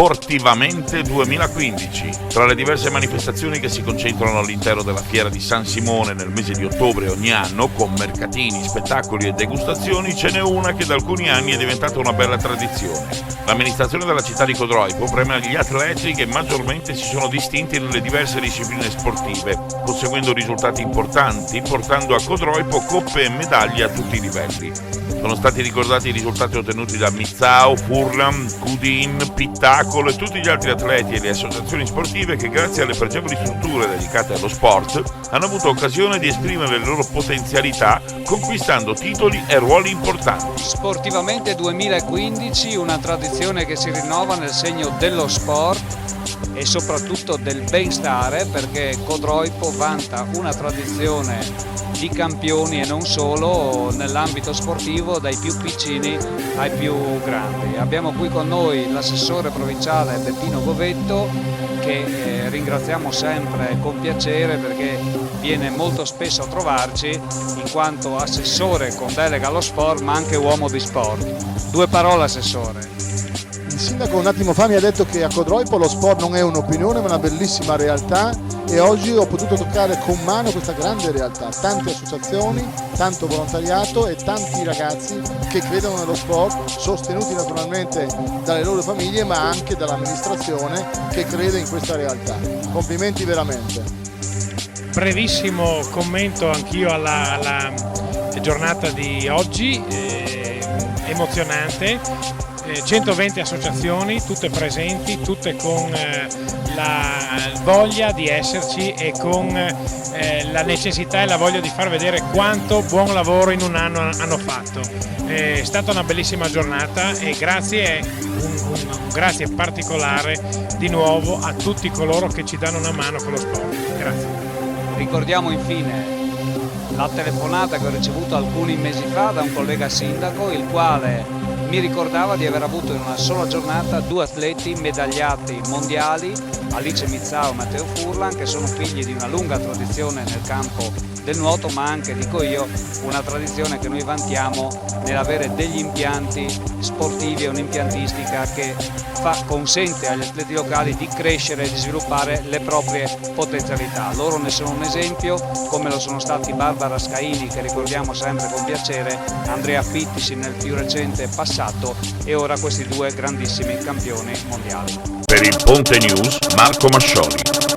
Sportivamente 2015. Tra le diverse manifestazioni che si concentrano all'interno della Fiera di San Simone nel mese di ottobre ogni anno, con mercatini, spettacoli e degustazioni, ce n'è una che da alcuni anni è diventata una bella tradizione. L'amministrazione della città di Codroipo premia gli atleti che maggiormente si sono distinti nelle diverse discipline sportive, conseguendo risultati importanti, portando a Codroipo coppe e medaglie a tutti i livelli. Sono stati ricordati i risultati ottenuti da Mizzao, Furlan, Cudin, Pittacolo e tutti gli altri atleti e le associazioni sportive che, grazie alle pregevoli strutture dedicate allo sport, hanno avuto occasione di esprimere le loro potenzialità, conquistando titoli e ruoli importanti. Sportivamente 2015, una tradizione che si rinnova nel segno dello sport e soprattutto del benstare, perché Codroipo vanta una tradizione di campioni e non solo nell'ambito sportivo, dai più piccini ai più grandi. Abbiamo qui con noi l'assessore provinciale Bettino Govetto, che ringraziamo sempre con piacere perché viene molto spesso a trovarci in quanto assessore con delega allo sport ma anche uomo di sport. Due parole, assessore. Il sindaco un attimo fa mi ha detto che a Codroipo lo sport non è un'opinione ma una bellissima realtà, e oggi ho potuto toccare con mano questa grande realtà, tante associazioni, tanto volontariato e tanti ragazzi che credono nello sport, sostenuti naturalmente dalle loro famiglie ma anche dall'amministrazione che crede in questa realtà. Complimenti veramente. Brevissimo commento anch'io alla giornata di oggi, emozionante. 120 associazioni, tutte presenti, tutte con la voglia di esserci e con la necessità e la voglia di far vedere quanto buon lavoro in un anno hanno fatto. È stata una bellissima giornata e grazie, un grazie particolare di nuovo a tutti coloro che ci danno una mano con lo sport. Grazie. Ricordiamo infine la telefonata che ho ricevuto alcuni mesi fa da un collega sindaco, il quale mi ricordava di aver avuto in una sola giornata due atleti medagliati mondiali, Alice Mizzao e Matteo Furlan, che sono figli di una lunga tradizione nel campo del nuoto, ma anche, dico io, una tradizione che noi vantiamo nell'avere degli impianti sportivi e un'impiantistica che consente agli atleti locali di crescere e di sviluppare le proprie potenzialità. Loro ne sono un esempio, come lo sono stati Barbara Scaini, che ricordiamo sempre con piacere, Andrea Pittisi nel più recente passato e ora questi due grandissimi campioni mondiali. Per il Ponte News, Marco Mascioli.